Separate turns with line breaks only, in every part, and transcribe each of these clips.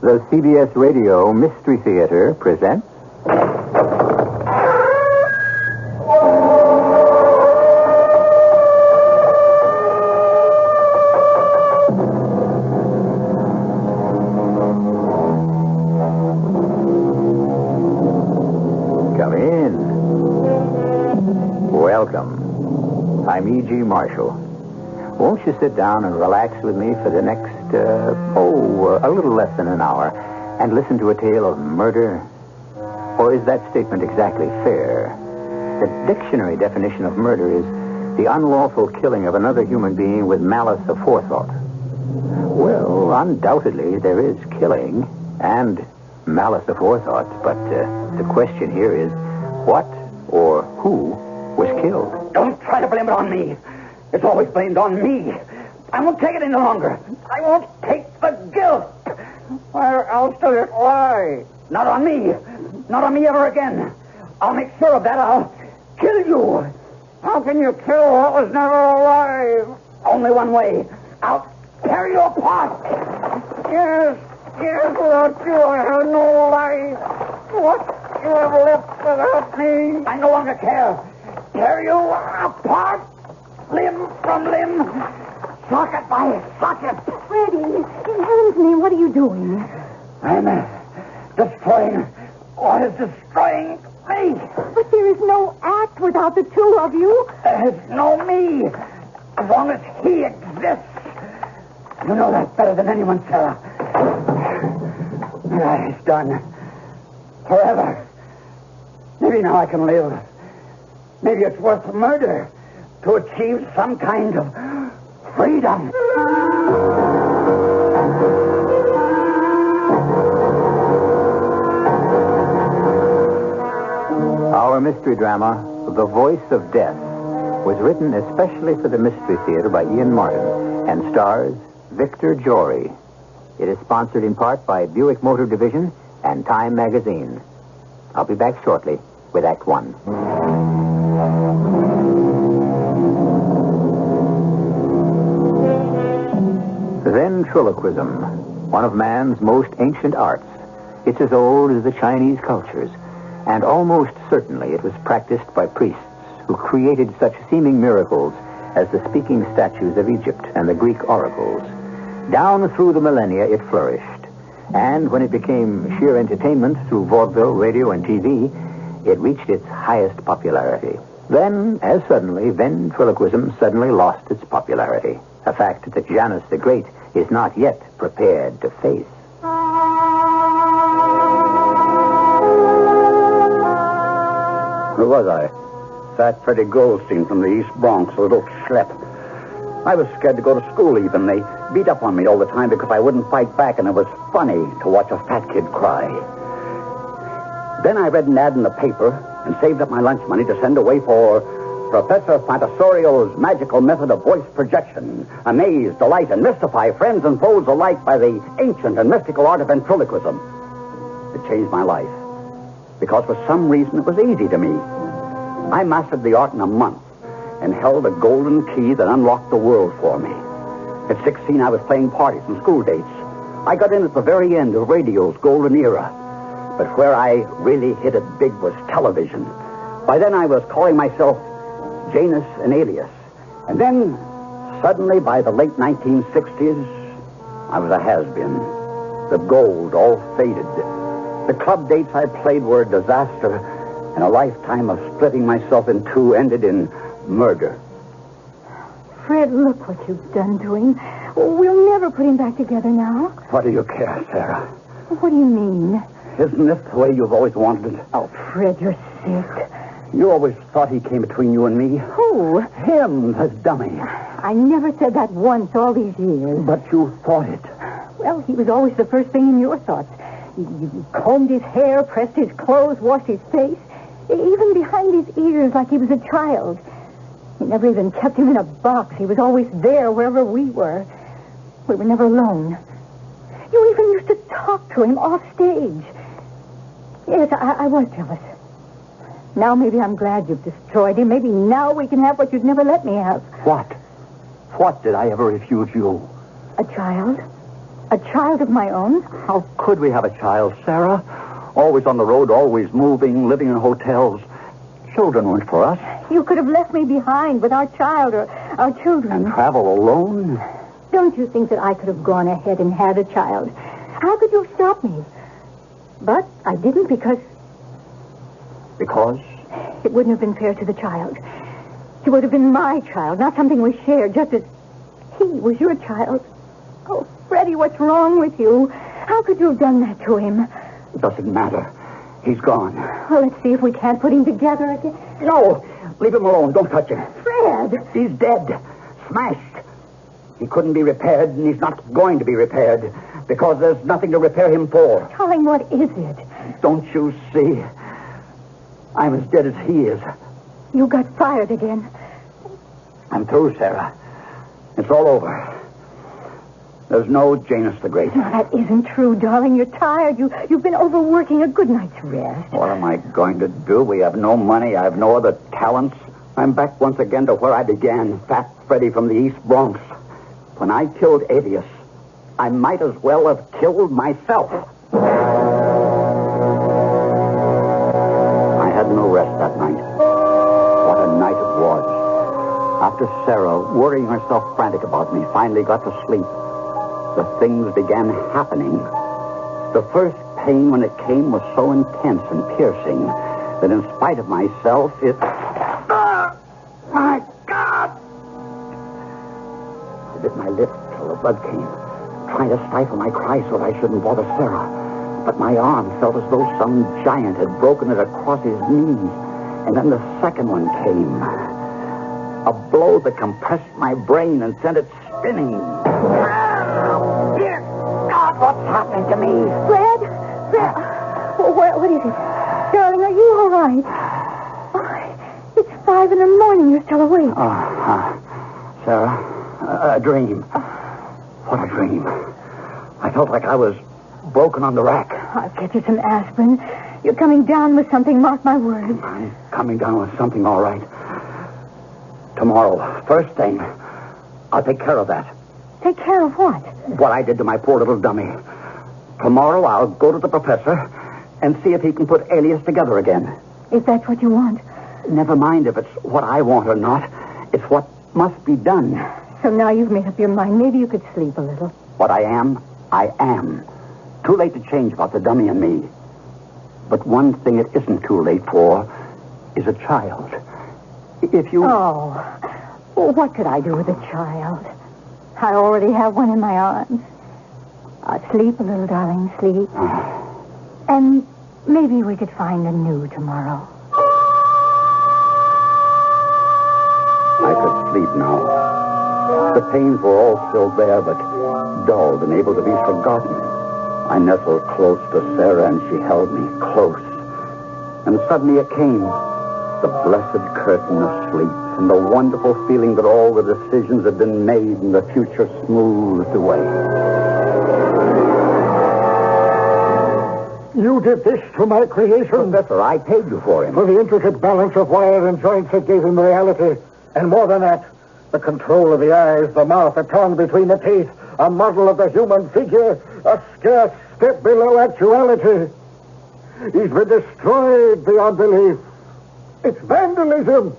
The CBS Radio Mystery Theater presents... Come in. Welcome. I'm E.G. Marshall. Won't you sit down and relax with me for the next, a little less than an hour, and listen to a tale of murder? Or is that statement exactly fair? The dictionary definition of murder is the unlawful killing of another human being with malice aforethought. Well, undoubtedly there is killing and malice aforethought, but the question here is what or who was killed?
Don't try to blame it on me. It's always blamed on me. I won't take it any longer. I won't take the guilt. Where else does it lie? Not on me. Not on me ever again. I'll make sure of that. I'll kill you. How can you kill what was never alive? Only one way. I'll tear you apart. Yes, without you I have no life. What you have left without me? I no longer care. Tear you apart. Limb from limb, socket by socket.
Freddie, in heaven's name, what are you doing?
I'm destroying what is destroying me.
But there is no act without the two of you.
There is no me, as long as he exists. You know that better than anyone, Sarah. It's done. Forever. Maybe now I can live. Maybe it's worth murder to achieve some kind of freedom.
Our mystery drama, The Voice of Death, was written especially for the Mystery Theater by Ian Martin and stars Victor Jory. It is sponsored in part by Buick Motor Division and Time Magazine. I'll be back shortly with Act One. Ventriloquism, one of man's most ancient arts. It's as old as the Chinese cultures, and almost certainly it was practiced by priests who created such seeming miracles as the speaking statues of Egypt and the Greek oracles. Down through the millennia it flourished, and when it became sheer entertainment through vaudeville, radio, and TV, it reached its highest popularity. Then, as suddenly, ventriloquism suddenly lost its popularity, a fact that Janus the Great is not yet prepared to face.
Who was I? Fat Freddie Goldstein from the East Bronx, a little schlep. I was scared to go to school even. They beat up on me all the time because I wouldn't fight back, and it was funny to watch a fat kid cry. Then I read an ad in the paper and saved up my lunch money to send away for Professor Fantasorio's magical method of voice projection. Amaze, delight, and mystify friends and foes alike by the ancient and mystical art of ventriloquism. It changed my life, because for some reason it was easy to me. I mastered the art in a month and held a golden key that unlocked the world for me. At 16, I was playing parties and school dates. I got in at the very end of radio's golden era. But where I really hit it big was television. By then I was calling myself Janus an alias. And then, suddenly, by the late 1960s, I was a has-been. The gold all faded. The club dates I played were a disaster, and a lifetime of splitting myself in two ended in murder.
Fred, look what you've done to him. We'll never put him back together now.
What do you care, Sarah?
What do you mean?
Isn't this the way you've always wanted it?
Oh, Fred, you're sick.
You always thought he came between you and me.
Who?
Him, the dummy.
I never said that once all these years.
But you thought it.
Well, he was always the first thing in your thoughts. You combed his hair, pressed his clothes, washed his face, even behind his ears like he was a child. You never even kept him in a box. He was always there wherever we were. We were never alone. You even used to talk to him off stage. Yes, I was jealous. Now maybe I'm glad you've destroyed him. Maybe now we can have what you'd never let me have.
What? What did I ever refuse you?
A child? A child of my own?
How could we have a child, Sarah? Always on the road, always moving, living in hotels. Children weren't for us.
You could have left me behind with our child or our children.
And travel alone?
Don't you think that I could have gone ahead and had a child? How could you have stopped me? But I didn't because...
Because?
It wouldn't have been fair to the child. It would have been my child, not something we shared, just as he was your child. Oh, Freddie, what's wrong with you? How could you have done that to him?
It doesn't matter. He's gone.
Well, let's see if we can't put him together again.
No! Leave him alone. Don't touch him.
Fred!
He's dead. Smashed. He couldn't be repaired, and he's not going to be repaired because there's nothing to repair him for.
Darling, what is it?
Don't you see? I'm as dead as he is.
You got fired again.
I'm through, Sarah. It's all over. There's no Janus the Great.
No, that isn't true, darling. You're tired. You've been overworking. A good night's rest.
What am I going to do? We have no money. I have no other talents. I'm back once again to where I began, Fat Freddy from the East Bronx. When I killed Avius, I might as well have killed myself. I had no rest that night. What a night it was. After Sarah, worrying herself frantic about me, finally got to sleep, the things began happening. The first pain when it came was so intense and piercing that in spite of myself, it... my God! I bit my lip till the blood came, trying to stifle my cry so that I shouldn't bother Sarah. But my arm felt as though some giant had broken it across his knees. And then the second one came. A blow that compressed my brain and sent it spinning. Dear God, what's happening to me?
Fred? What is it? Darling, are you all right? Oh, it's 5 a.m. You're still awake.
Sarah, a dream. What a dream. I felt like I was broken on the rack.
I'll get you some aspirin. You're coming down with something, mark my words.
I'm coming down with something, all right. Tomorrow, first thing, I'll take care of that.
Take care of what?
What I did to my poor little dummy. Tomorrow, I'll go to the professor and see if he can put Alias together again.
If that's what you want.
Never mind if it's what I want or not. It's what must be done.
So now you've made up your mind. Maybe you could sleep a little.
What I am. Too late to change about the dummy and me. But one thing it isn't too late for is a child. If you...
Oh, well, what could I do with a child? I already have one in my arms. Sleep a little, darling, sleep. And maybe we could find a new tomorrow.
I could sleep now. The pains were all still there, but dulled and able to be forgotten. I nestled close to Sarah, and she held me close. And suddenly it came. The blessed curtain of sleep, and the wonderful feeling that all the decisions had been made and the future smoothed away.
You did this to my creation.
Professor, I paid you for him.
For the intricate balance of wire and joints that gave him reality. And more than that, the control of the eyes, the mouth, the tongue between the teeth, a model of the human figure, a scarce step below actuality. He's been destroyed beyond belief. It's vandalism.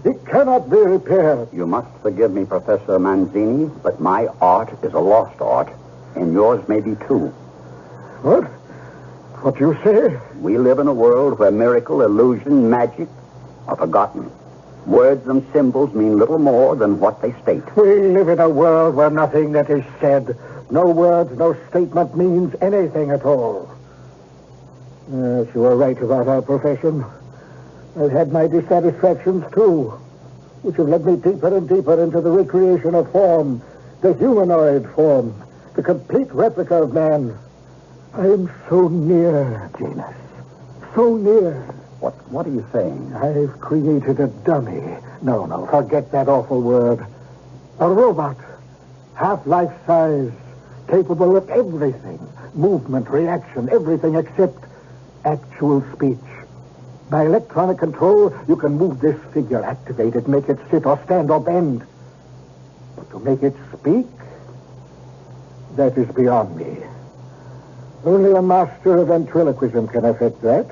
It cannot be repaired.
You must forgive me, Professor Manzini, but my art is a lost art, and yours may be too.
What? What do you say?
We live in a world where miracle, illusion, magic are forgotten. Words and symbols mean little more than what they state.
We live in a world where nothing that is said, no words, no statement means anything at all. Yes, you are right about our profession. I've had my dissatisfactions, too, which have led me deeper and deeper into the recreation of form, the humanoid form, the complete replica of man. I am so near, Janus. So near.
What are you saying?
I've created a dummy. No, forget that awful word. A robot, half life size, capable of everything. Movement, reaction, everything except actual speech. By electronic control, you can move this figure, activate it, make it sit or stand or bend. But to make it speak, That is beyond me. Only a master of ventriloquism can effect that.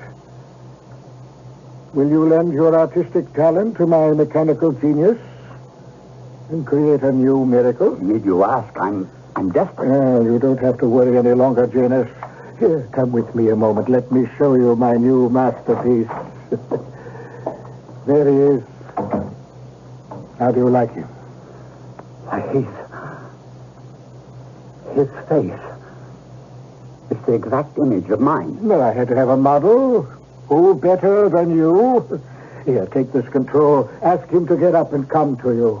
Will you lend your artistic talent to my mechanical genius and create a new miracle?
Need you ask? I'm desperate.
You don't have to worry any longer, Janus. Here, come with me a moment. Let me show you my new masterpiece. There he is. How do you like him?
His face. It's the exact image of mine.
No, I had to have a model. Who better than you? Here, take this control. Ask him to get up and come to you.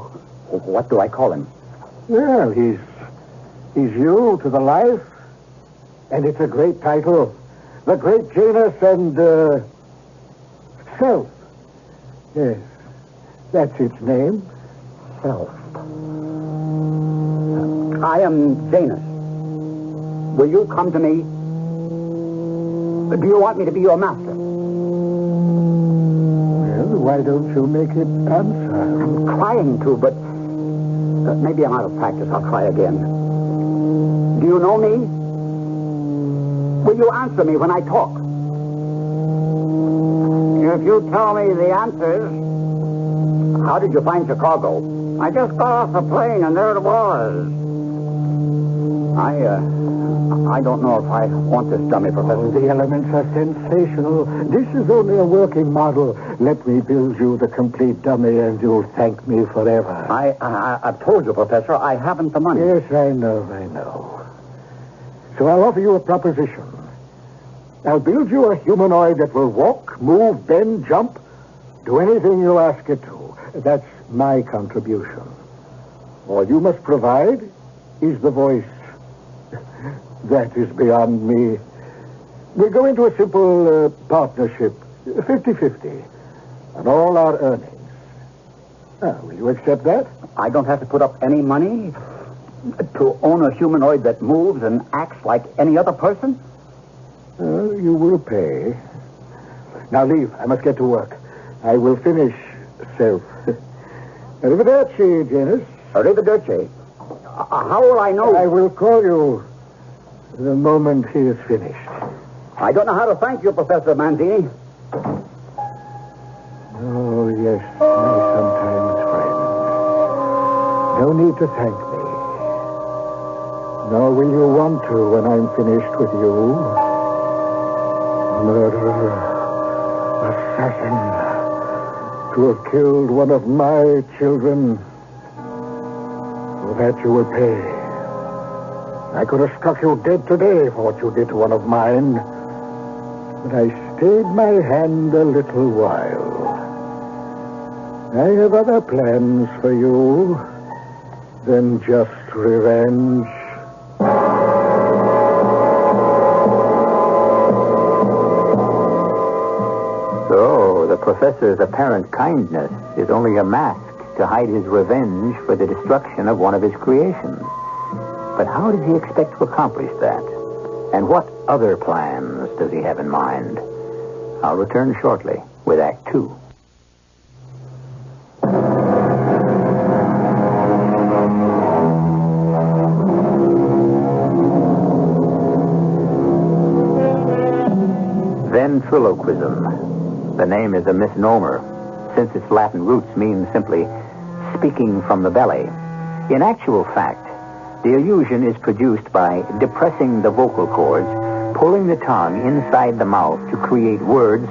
What do I call him?
Well, he's you to the life. And it's a great title. The Great Janus and, Self. Yes, that's its name.
Self. I am Janus. Will you come to me? Do you want me to be your master?
Well, why don't you make it answer?
I'm trying to, but maybe I'm out of practice. I'll try again. Do you know me? Will you answer me when I talk? If you tell me the answers. How did you find Chicago? I just got off the plane and there it was. I don't know if I want this dummy, Professor.
Oh, the elements are sensational. This is only a working model. Let me build you the complete dummy and you'll thank me forever.
I've told you, Professor, I haven't the money.
Yes, I know. So I'll offer you a proposition. I'll build you a humanoid that will walk, move, bend, jump, do anything you ask it to. That's my contribution. All you must provide is the voice. That is beyond me. We'll go into a simple partnership, 50-50, on all our earnings. Will you accept that?
I don't have to put up any money to own a humanoid that moves and acts like any other person?
You will pay. Now leave. I must get to work. I will finish Self. Arrivederci, Janus.
Arrivederci. How will I know?
I will call you the moment he is finished.
I don't know how to thank you, Professor Manzini.
Oh, yes, my sometimes friend. No need to thank me. Nor will you want to when I'm finished with you. Murderer, assassin, to have killed one of my children. For that you will pay. I could have struck you dead today for what you did to one of mine. But I stayed my hand a little while. I have other plans for you than just revenge.
So, the professor's apparent kindness is only a mask to hide his revenge for the destruction of one of his creations. But how does he expect to accomplish that? And what other plans does he have in mind? I'll return shortly with Act 2. Ventriloquism. The name is a misnomer, since its Latin roots mean simply speaking from the belly. In actual fact, the illusion is produced by depressing the vocal cords, pulling the tongue inside the mouth to create words,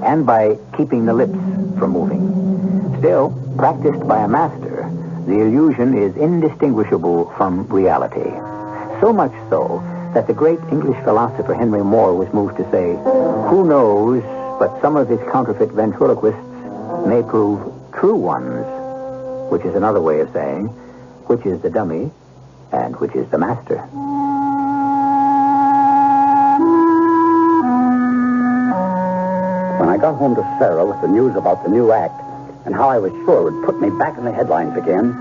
and by keeping the lips from moving. Still, practiced by a master, the illusion is indistinguishable from reality. So much so that the great English philosopher Henry Moore was moved to say, "Who knows, but some of his counterfeit ventriloquists may prove true ones," which is another way of saying, which is the dummy and which is the master.
When I got home to Sarah with the news about the new act and how I was sure it would put me back in the headlines again,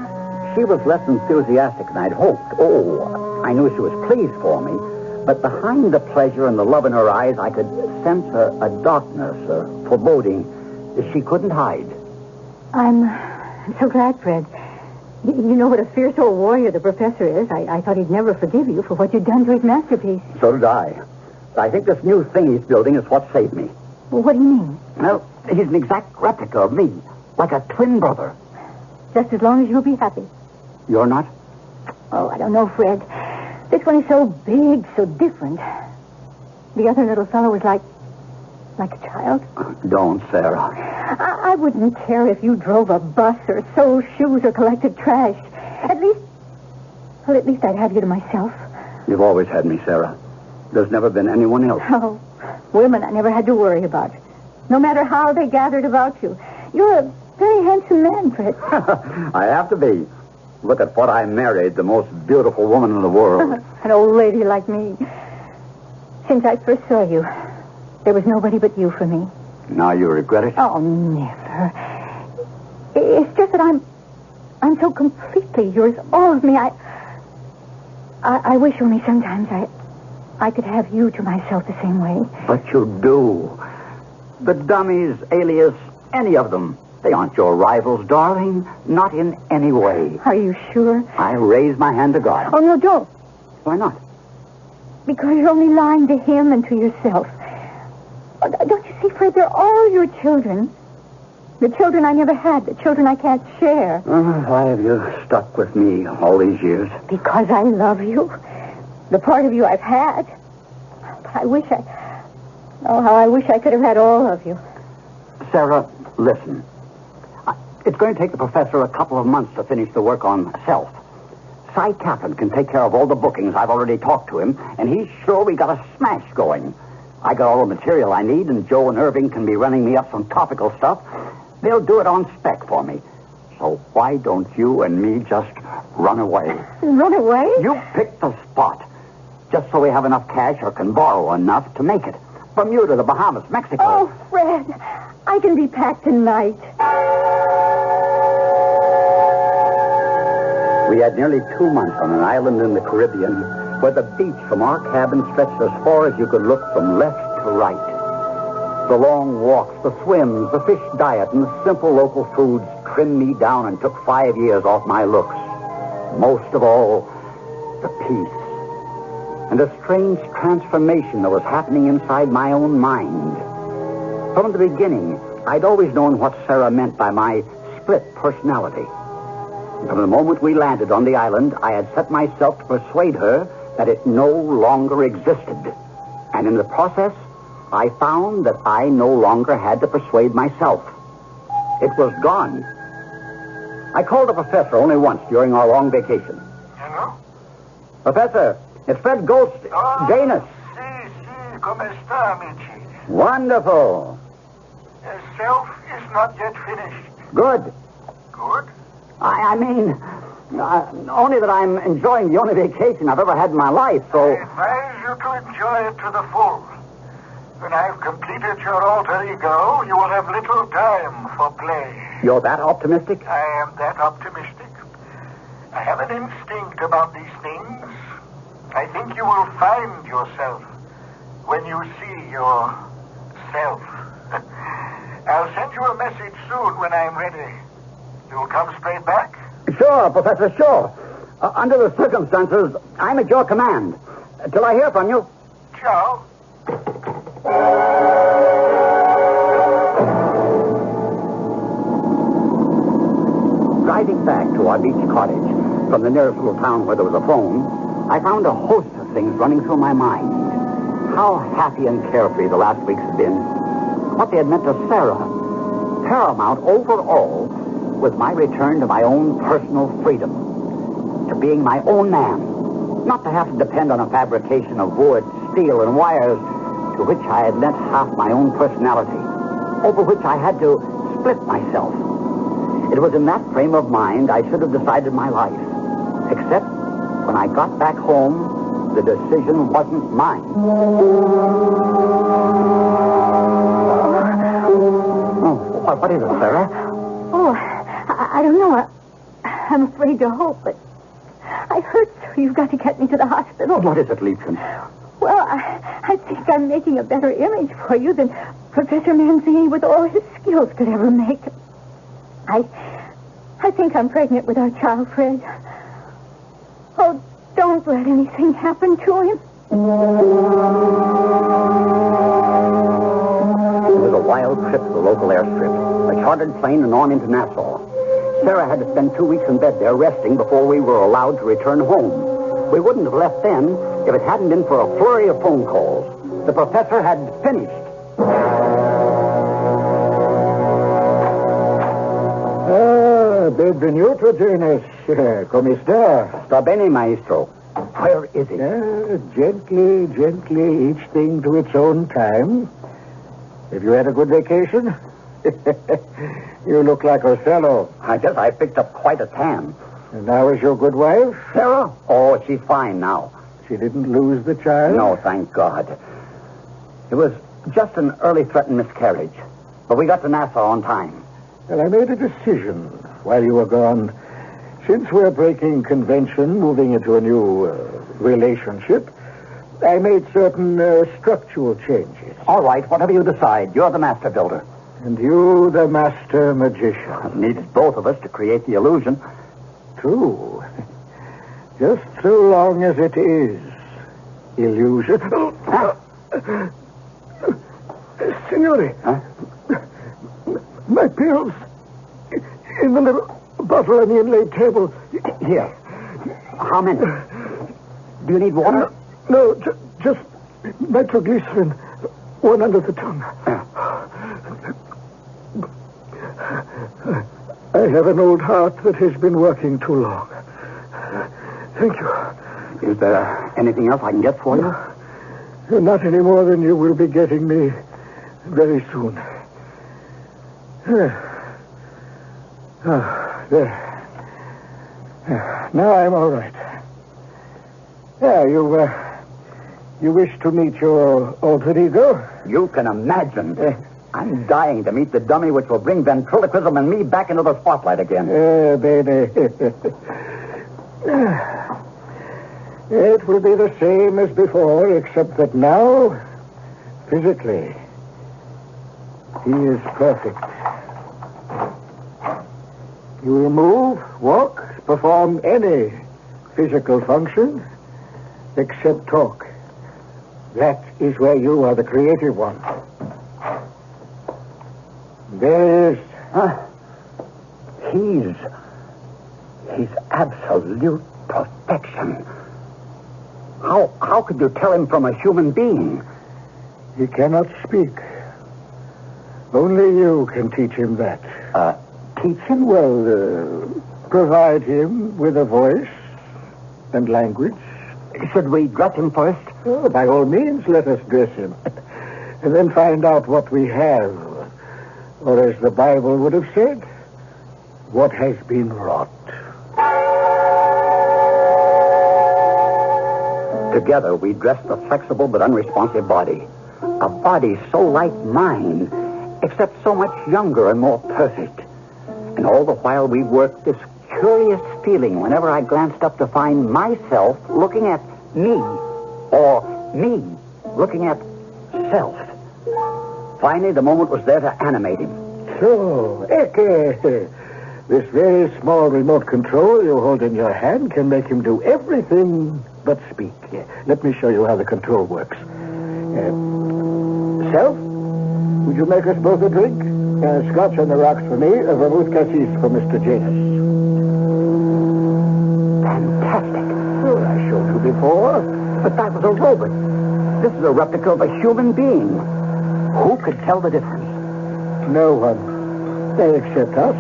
she was less enthusiastic than I'd hoped. Oh, I knew she was pleased for me, but behind the pleasure and the love in her eyes, I could sense a darkness, a foreboding that she couldn't hide.
I'm so glad, Fred. You know what a fierce old warrior the professor is. I thought he'd never forgive you for what you'd done to his masterpiece.
So did I. But I think this new thing he's building is what saved me.
Well, what do you mean?
Well, he's an exact replica of me, like a twin brother.
Just as long as you'll be happy.
You're not?
Oh, I don't know, Fred. This one is so big, so different. The other little fellow was like a child.
Don't, Sarah.
I wouldn't care if you drove a bus or sold shoes or collected trash. At least I'd have you to myself.
You've always had me, Sarah. There's never been anyone else.
Oh, women I never had to worry about. No matter how they gathered about you. You're a very handsome man, Fred.
I have to be. Look at what I married, the most beautiful woman in the world.
An old lady like me. Since I first saw you, there was nobody but you for me.
Now you regret it?
Oh, never. It's just that I'm so completely yours, all of me. I wish only sometimes I could have you to myself the same way.
But you do. The dummies, Alias, any of them. They aren't your rivals, darling. Not in any way.
Are you sure?
I raise my hand to God.
Oh, no, don't.
Why not?
Because you're only lying to him and to yourself. Oh, don't you see, Fred, they're all your children. The children I never had, the children I can't share.
Why have you stuck with me all these years?
Because I love you. The part of you I've had. But I wish how I wish I could have had all of you.
Sarah, listen. It's going to take the professor a couple of months to finish the work on Self. Cy Kaplan can take care of all the bookings. I've already talked to him, and he's sure we got a smash going. I got all the material I need, and Joe and Irving can be running me up some topical stuff. They'll do it on spec for me. So why don't you and me just run away?
Run away?
You pick the spot. Just so we have enough cash or can borrow enough to make it. Bermuda, the Bahamas, Mexico.
Oh, Fred, I can be packed tonight.
We had nearly 2 months on an island in the Caribbean where the beach from our cabin stretched as far as you could look from left to right. The long walks, the swims, the fish diet, and the simple local foods trimmed me down and took 5 years off my looks. Most of all, the peace. And a strange transformation that was happening inside my own mind. From the beginning, I'd always known what Sarah meant by my split personality. From the moment we landed on the island, I had set myself to persuade her that it no longer existed. And in the process, I found that I no longer had to persuade myself. It was gone. I called the professor only once during our long vacation.
Hello?
Professor, it's Fred Goldstein. Janus.
Si, come sta, amici?
Wonderful.
Self is not yet finished.
Good.
Good?
I mean, only that I'm enjoying the only vacation I've ever had in my life, so...
I advise you to enjoy it to the full. When I've completed your alter ego, you will have little time for play.
You're that optimistic?
I am that optimistic. I have an instinct about these things. I think you will find yourself when you see yourself. I'll send you a message soon when I'm ready. You'll come straight back?
Sure, Professor, sure. Under the circumstances, I'm at your command. Till I hear from you.
Ciao.
Driving back to our beach cottage from the nearest little town where there was a phone, I found a host of things running through my mind. How happy and carefree the last weeks had been. What they had meant to Sarah. Paramount over all was my return to my own personal freedom. To being my own man. Not to have to depend on a fabrication of wood, steel, and wires to which I had lent half my own personality. Over which I had to split myself. It was in that frame of mind I should have decided my life. Except when I got back home, the decision wasn't mine. Oh, what is it, Sarah?
Oh, I don't know. I'm afraid to hope, but I hurt so you've got to get me to the hospital.
What is it, Liebchen?
Well, I think I'm making a better image for you than Professor Manzini with all his skills could ever make. I think I'm pregnant with our child, Fred. Oh, don't let anything happen to him.
It was a wild trip to the local airstrip, a chartered plane and on into Nassau. Sarah had to spend 2 weeks in bed there resting before we were allowed to return home. We wouldn't have left then if it hadn't been for a flurry of phone calls. The professor had finished.
Benvenuto, Janus. Come sta?
Sta bene, maestro. Where is it?
Gently, each thing to its own time. Have you had a good vacation? You look like Othello.
I guess I picked up quite a tan.
And how is your good wife?
Sarah? Oh, she's fine now.
She didn't lose the child?
No, thank God. It was just an early threatened miscarriage. But we got to Nassau on time.
Well, I made a decision while you were gone. Since we're breaking convention, moving into a new relationship, I made certain structural changes.
All right, whatever you decide. You're the master builder.
And you, the master magician.
Needs both of us to create the illusion.
True. Just so long as it is illusion. Signore.
Huh?
My pills in the little bottle on the inlaid table.
Here. How many? Do you need water?
No, just nitroglycerin. One under the tongue. I have an old heart that has been working too long. Thank you.
Is there anything else I can get for you?
Not any more than you will be getting me very soon. There. Now I'm all right. Yeah, you wish to meet your alter ego?
You can imagine. I'm dying to meet the dummy which will bring ventriloquism and me back into the spotlight again.
Baby. It will be the same as before, except that now, physically, he is perfect. You will move, walk, perform any physical function except talk. That is where you are the creative one. There is...
He's absolute perfection. How could you tell him from a human being?
He cannot speak. Only you can teach him that.
Teach him?
Well, provide him with a voice and language.
Should we dress him first?
Oh, by all means, let us dress him. And then find out what we have. Or as the Bible would have said, what has been wrought.
Together, we dressed the flexible but unresponsive body. A body so like mine, except so much younger and more perfect. And all the while we worked this curious feeling whenever I glanced up to find myself looking at me, or me looking at self. Finally, the moment was there to animate him.
So, this very small remote control you hold in your hand can make him do everything but speak. Let me show you how the control works. Self, would you make us both a drink? Scotch on the rocks for me, a vermouth cassis for Mr. Janus.
Fantastic.
Oh, I showed you before.
But that was a robot. This is a replica of a human being. Who could tell the difference?
No one. Except us.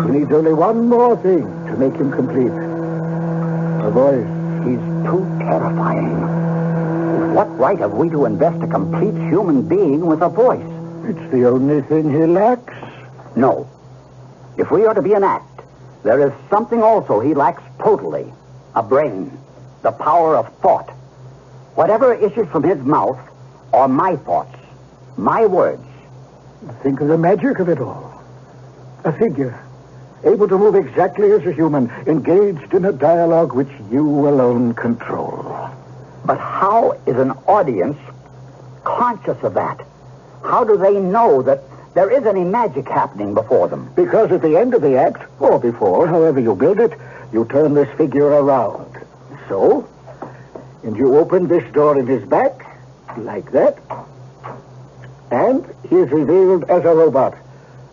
He needs only one more thing to make him complete. A voice.
He's too terrifying. What right have we to invest a complete human being with a voice?
It's the only thing he lacks.
No. If we are to be an act, there is something also he lacks totally. A brain. The power of thought. Whatever issues from his mouth are my thoughts. My words.
Think of the magic of it all. A figure, able to move exactly as a human, engaged in a dialogue which you alone control.
But how is an audience conscious of that? How do they know that there is any magic happening before them?
Because at the end of the act, or before, however you build it, you turn this figure around. So, and you open this door in his back, like that, and he is revealed as a robot.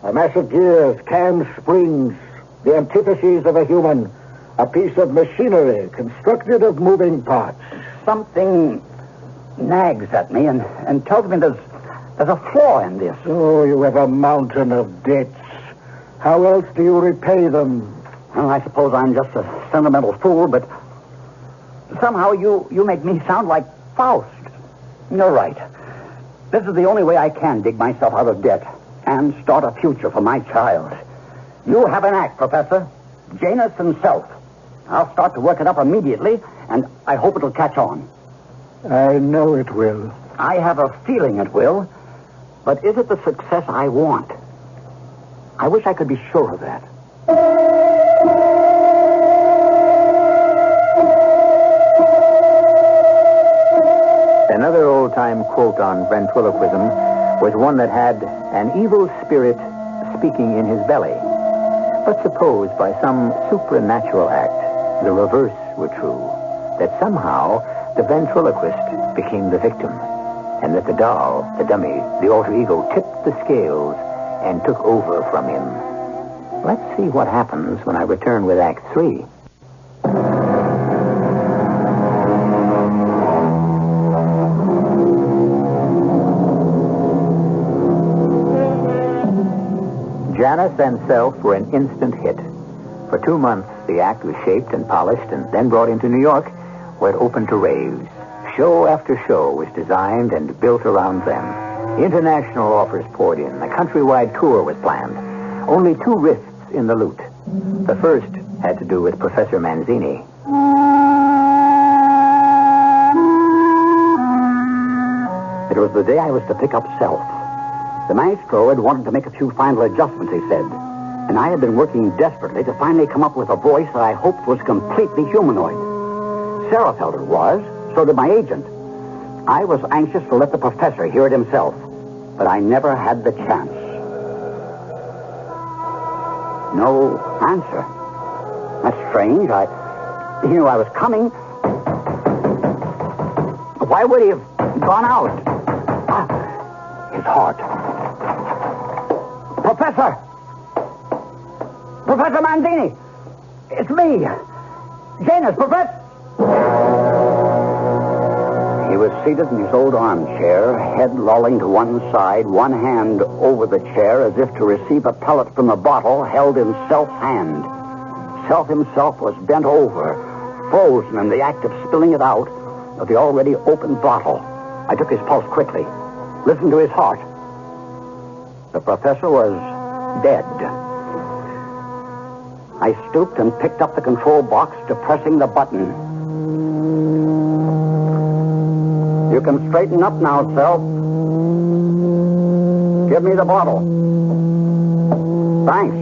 A mass of gears, cams, springs, the antitheses of a human, a piece of machinery constructed of moving parts.
Something nags at me and tells me there's a flaw in this.
Oh, you have a mountain of debts. How else do you repay them?
Well, I suppose I'm just a sentimental fool, but somehow you make me sound like Faust. You're right. This is the only way I can dig myself out of debt and start a future for my child. You have an act, Professor. Janus and Self. I'll start to work it up immediately, and I hope it'll catch on.
I know it will.
I have a feeling it will, but is it the success I want? I wish I could be sure of that.
Another old-time quote on ventriloquism was one that had an evil spirit speaking in his belly. But suppose by some supernatural act the reverse were true, that somehow the ventriloquist became the victim, and that the doll, the dummy, the alter ego tipped the scales and took over from him. Let's see what happens when I return with Act 3. Janus and Self were an instant hit. For 2 months, the act was shaped and polished and then brought into New York, where it opened to raves. Show after show was designed and built around them. International offers poured in. A countrywide tour was planned. Only 2 risks in the loot. The first had to do with Professor Manzini.
It was the day I was to pick up Self. The maestro had wanted to make a few final adjustments, he said. And I had been working desperately to finally come up with a voice that I hoped was completely humanoid. Sarah felt it was. So did my agent. I was anxious to let the professor hear it himself. But I never had the chance. No answer. That's strange. He knew I was coming. Why would he have gone out? His heart. Professor! Professor Manzini! It's me! Janus, Professor! He was seated in his old armchair, head lolling to one side, one hand over the chair as if to receive a pellet from the bottle held in Self's hand. Self himself was bent over, frozen in the act of spilling it out of the already opened bottle. I took his pulse quickly, listened to his heart. The professor was dead. I stooped and picked up the control box, depressing the button. You can straighten up now, Self. Give me the bottle. Thanks.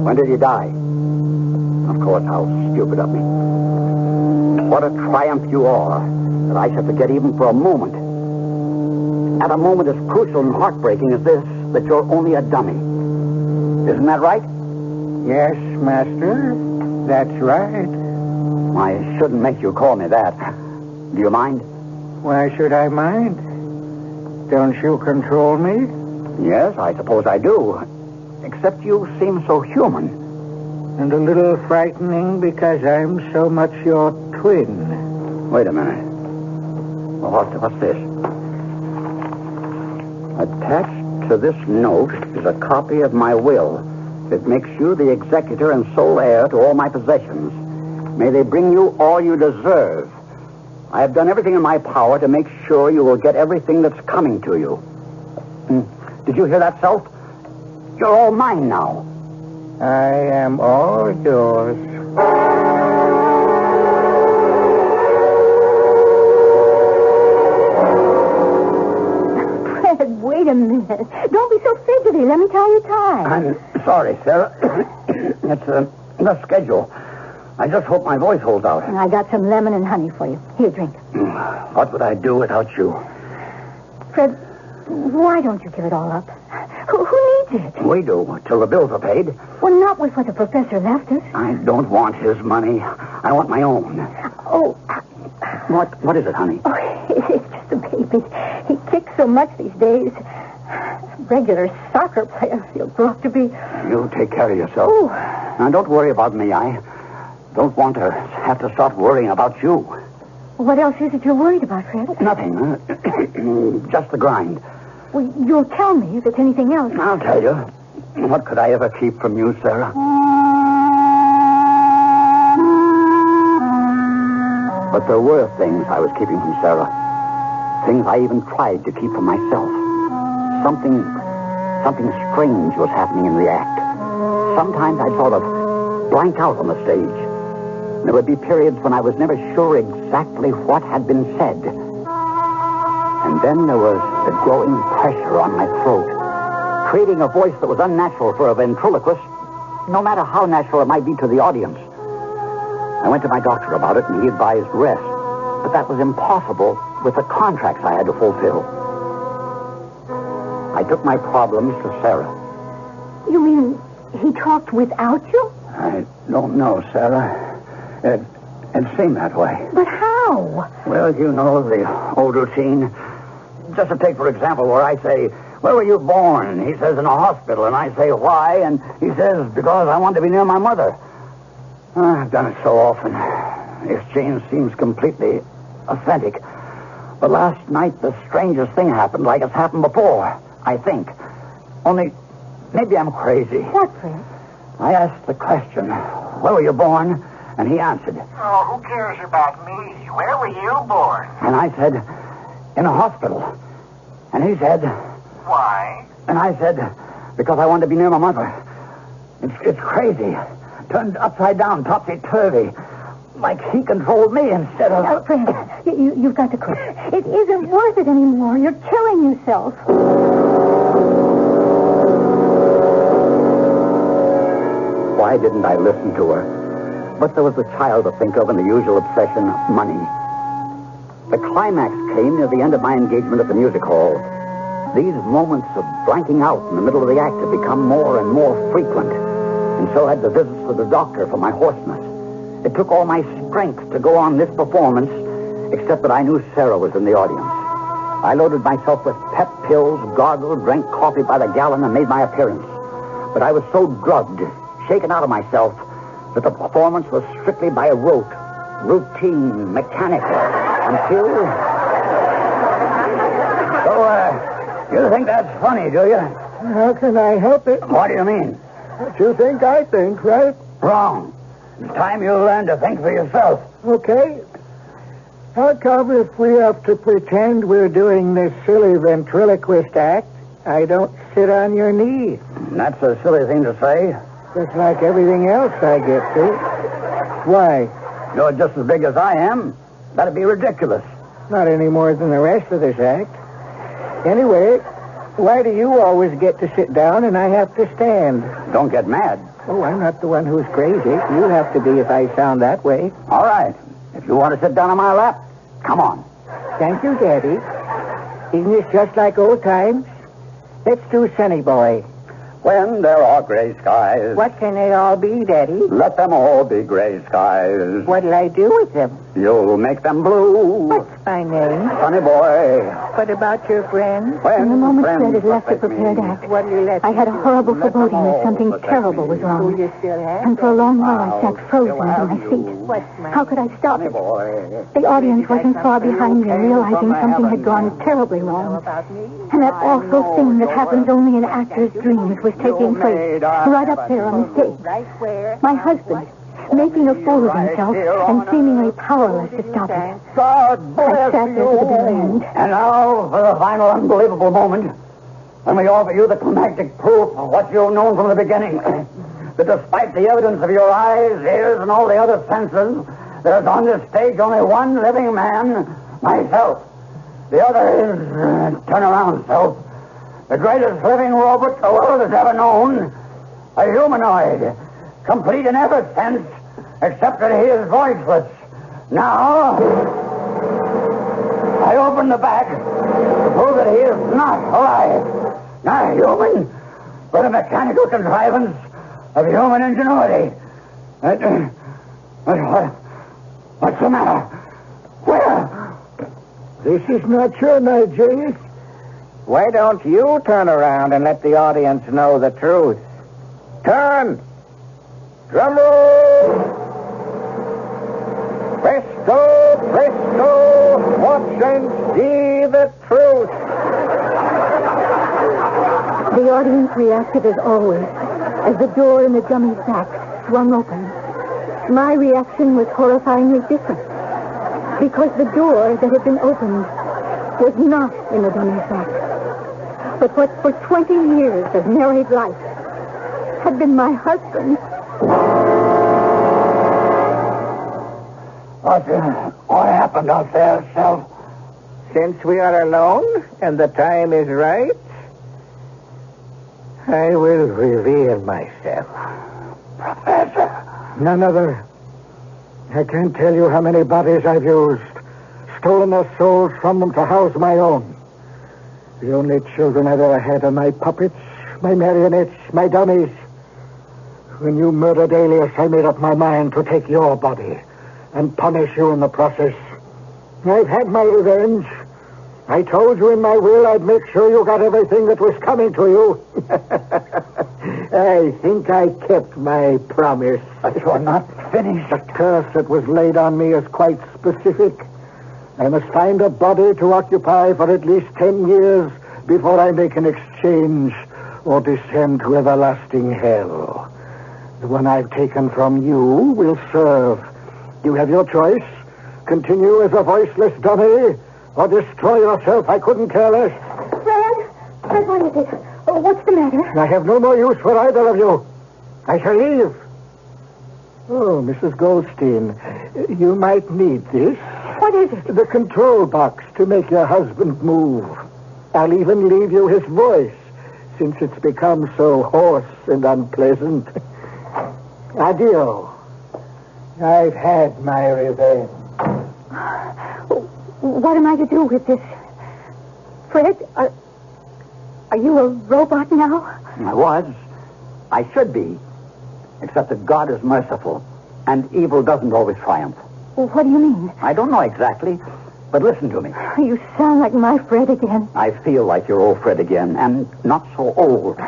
When did he die? Of course, how stupid of me. What a triumph you are that I should forget even for a moment. At a moment as crucial and heartbreaking as this, that you're only a dummy. Isn't that right?
Yes, Master. That's right.
I shouldn't make you call me that. Do you mind?
Why should I mind? Don't you control me?
Yes, I suppose I do. Except you seem so human.
And a little frightening because I'm so much your twin.
Wait a minute. Well, what's this? Attached to this note is a copy of my will. It makes you the executor and sole heir to all my possessions. May they bring you all you deserve. I have done everything in my power to make sure you will get everything that's coming to you. Did you hear that, Self? You're all mine now.
I am all yours.
Fred, wait a minute. Don't be so fidgety. Let me tie your tie.
I'm sorry, Sarah. It's the schedule. I just hope my voice holds out.
I got some lemon and honey for you. Here, drink.
What would I do without you?
Fred, why don't you give it all up? Who needs it?
We do, till the bills are paid.
Well, not with what the professor left us.
I don't want his money. I want my own.
Oh.
What is it, honey?
Oh, it's just a baby. He kicks so much these days. Regular soccer player he'll grow up to be.
You take care of yourself.
Oh.
Now, don't worry about me. I don't want to have to start worrying about you.
What else is it you're worried about, Fred?
Nothing. Just the grind.
Well, you'll tell me if it's anything else.
I'll tell you. What could I ever keep from you, Sarah? But there were things I was keeping from Sarah. Things I even tried to keep from myself. Something strange was happening in the act. Sometimes I'd sort of blank out on the stage. There would be periods when I was never sure exactly what had been said. And then there was the growing pressure on my throat, creating a voice that was unnatural for a ventriloquist, no matter how natural it might be to the audience. I went to my doctor about it, and he advised rest. But that was impossible with the contracts I had to fulfill. I took my problems to Sarah.
You mean he talked without you?
I don't know, Sarah. It seemed that way.
But how?
Well, you know, the old routine. Just to take, for example, where I say, "Where were you born?" He says, "In a hospital." And I say, "Why?" And he says, "Because I want to be near my mother." I've done it so often. The exchange seems completely authentic. But last night, the strangest thing happened, like it's happened before, I think. Only, maybe I'm crazy.
What, Fred?
I asked the question, "Where were you born?" And he answered.
Oh, who cares about me? Where were you born?
And I said, "In a hospital." And he said,
Why?
and I said, "Because I wanted to be near my mother." It's crazy. Turned upside down, topsy-turvy. Like he controlled me instead of...
Now, Fred, you've got to quit. It isn't worth it anymore. You're killing yourself.
Why didn't I listen to her? But there was the child to think of and the usual obsession, money. The climax came near the end of my engagement at the music hall. These moments of blanking out in the middle of the act had become more and more frequent. And so had the visits to the doctor for my hoarseness. It took all my strength to go on this performance, except that I knew Sarah was in the audience. I loaded myself with pep pills, gargled, drank coffee by the gallon, and made my appearance. But I was so drugged, shaken out of myself, that the performance was strictly by rote, routine, mechanical, until... So, you think that's funny, do you?
How can I help it?
What do you mean?
What you think, I think, right?
Wrong. It's time you learn to think for yourself.
Okay. How come if we have to pretend we're doing this silly ventriloquist act, I don't sit on your knee?
That's a silly thing to say.
Just like everything else I get to. Why?
You're just as big as I am. That'd be ridiculous.
Not any more than the rest of this act. Anyway, why do you always get to sit down and I have to stand?
Don't get mad.
Oh, I'm not the one who's crazy. You have to be if I sound that way.
All right. If you want to sit down on my lap, come on.
Thank you, Daddy. Isn't this just like old times? Let's do Sunny Boy.
When there are gray skies,
What can they all be, Daddy?
let them all be gray skies.
What'll I do with them?
You'll make them blue.
What's my name?
Sunny boy.
What about your friend?
From the moment
friends
Fred had left the
affect me,
prepared act,
What do you let
I had a horrible
Let them
foreboding that
all
something
protect
terrible
me.
was wrong.
you still have?
And for a long while I
I'll
sat frozen
still
to
have
my
you.
feet.
What's my
How could I stop
Sunny
it?
boy.
The audience wasn't far behind me, realizing something had gone terribly
How
wrong.
about me?
And that awful thing that happens only in actors' dreams was taking place right up there on the stage.
Right where?
My husband, making a fool of himself and seemingly powerless to stop it.
God
I
bless
sat there to the bitter end.
And now for the final unbelievable moment. When we offer you the climactic proof of what you've known from the beginning. That despite the evidence of your eyes, ears, and all the other senses, there's on this stage only one living man, myself. The other is, turn around, self, the greatest living robot the world has ever known. A humanoid, complete in every sense, except that he is voiceless. Now, I open the bag to prove that he is not alive. Not human, but a mechanical contrivance of human ingenuity. What's the matter? Where?
This is not your night, James.
Why don't you turn around and let the audience know the truth? Turn! Drum roll! Presto, presto, watch and see the truth.
The audience reacted as always, as the door in the dummy sack swung open. My reaction was horrifyingly different, because the door that had been opened was not in the dummy sack, but what for 20 years of married life had been my husband.
What happened out there, Self?
Since we are alone and the time is right, I will reveal myself.
Professor.
None other. I can't tell you how many bodies I've used, stolen their souls from them to house my own. The only children I've ever had are my puppets, my marionettes, my dummies. When you murdered Alias, I made up my mind to take your body and punish you in the process. I've had my revenge. I told you in my will I'd make sure you got everything that was coming to you. I think I kept my promise.
But you're not finished.
The curse that was laid on me is quite specific. I must find a body to occupy for at least 10 years before I make an exchange or descend to everlasting hell. The one I've taken from you will serve. You have your choice. Continue as a voiceless dummy or destroy yourself. I couldn't care less.
Fred, what is it? Oh, what's the matter?
I have no more use for either of you. I shall leave. Oh, Mrs. Goldstein, you might need this.
What is it?
The control box to make your husband move. I'll even leave you his voice, since it's become so hoarse and unpleasant. Adio. I've had my revenge.
What am I to do with this? Fred, are you a robot now?
I was. I should be. Except that God is merciful, and evil doesn't always triumph.
Well, what do you mean?
I don't know exactly, but listen to me.
You sound like my Fred again.
I feel like your old Fred again, and not so old.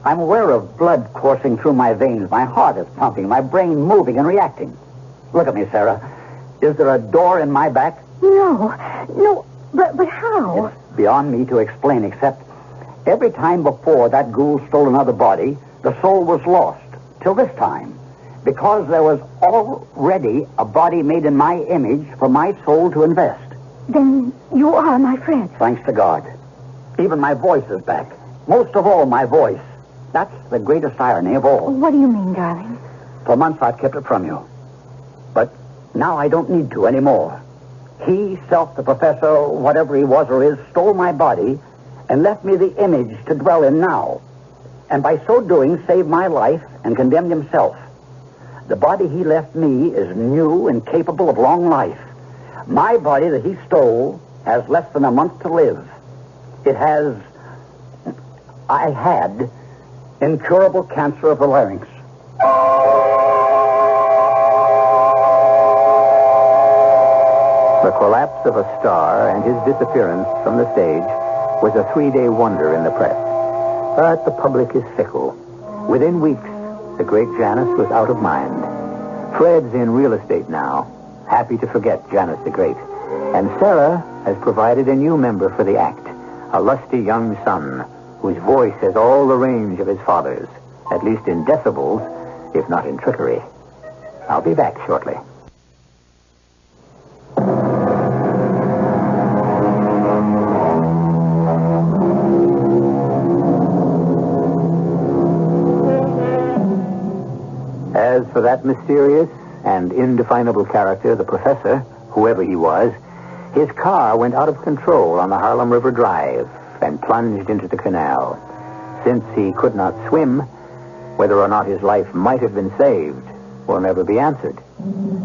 I'm aware of blood coursing through my veins. My heart is pumping, my brain moving and reacting. Look at me, Sarah. Is there a door in my back?
No, but how?
It's beyond me to explain, except every time before that ghoul stole another body, the soul was lost, till this time, because there was already a body made in my image for my soul to invest.
Then you are my Fred.
Thanks to God. Even my voice is back. Most of all, my voice. That's the greatest irony of all.
What do you mean, darling?
For months I've kept it from you. But now I don't need to anymore. He, Self, the professor, whatever he was or is, stole my body and left me the image to dwell in now. And by so doing, saved my life and condemned himself. The body he left me is new and capable of long life. My body that he stole has less than a month to live. I had incurable cancer of the larynx.
The collapse of a star and his disappearance from the stage was a 3-day wonder in the press. But the public is fickle. Within weeks, the great Janus was out of mind. Fred's in real estate now, happy to forget Janus the Great. And Sarah has provided a new member for the act, a lusty young son whose voice has all the range of his father's, at least in decibels, if not in trickery. I'll be back shortly. As for that mysterious and indefinable character, the professor, whoever he was, his car went out of control on the Harlem River Drive and plunged into the canal. Since he could not swim, whether or not his life might have been saved will never be answered.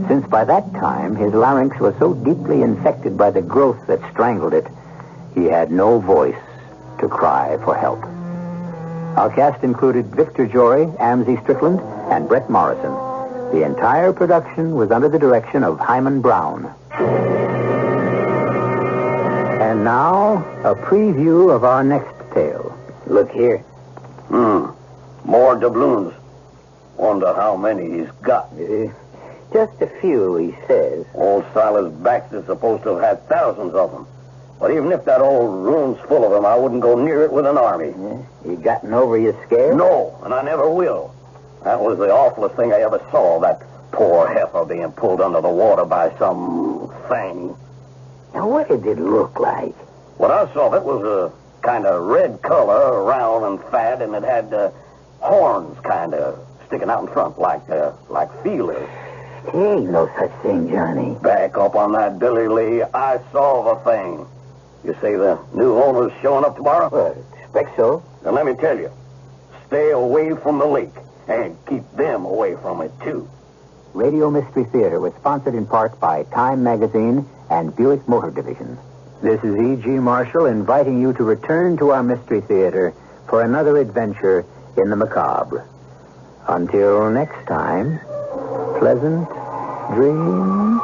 Since by that time his larynx was so deeply infected by the growth that strangled it, he had no voice to cry for help. Our cast included Victor Jory, Amzie Strickland, and Brett Morrison. The entire production was under the direction of Himan Brown. And now, a preview of our next tale.
Look here.
More doubloons. Wonder how many he's got.
Just a few, he says.
Old Silas Baxter's supposed to have had thousands of them. But even if that old room's full of them, I wouldn't go near it with an army.
You gotten over your scare?
No, and I never will. That was the awfulest thing I ever saw, that poor heifer being pulled under the water by some thing.
Now, what did it look like?
What I saw of it was a kind of red color, round and fat, and it had horns kind of sticking out in front like feelers.
There ain't no such thing, Johnny.
Back up on that, Billy Lee. I saw the thing. You say the new owner's showing up tomorrow?
Well, expect so.
Then let me tell you, stay away from the lake and keep them away from it, too.
Radio Mystery Theater was sponsored in part by Time Magazine and Buick Motor Division. This is E.G. Marshall inviting you to return to our Mystery Theater for another adventure in the macabre. Until next time, pleasant dreams.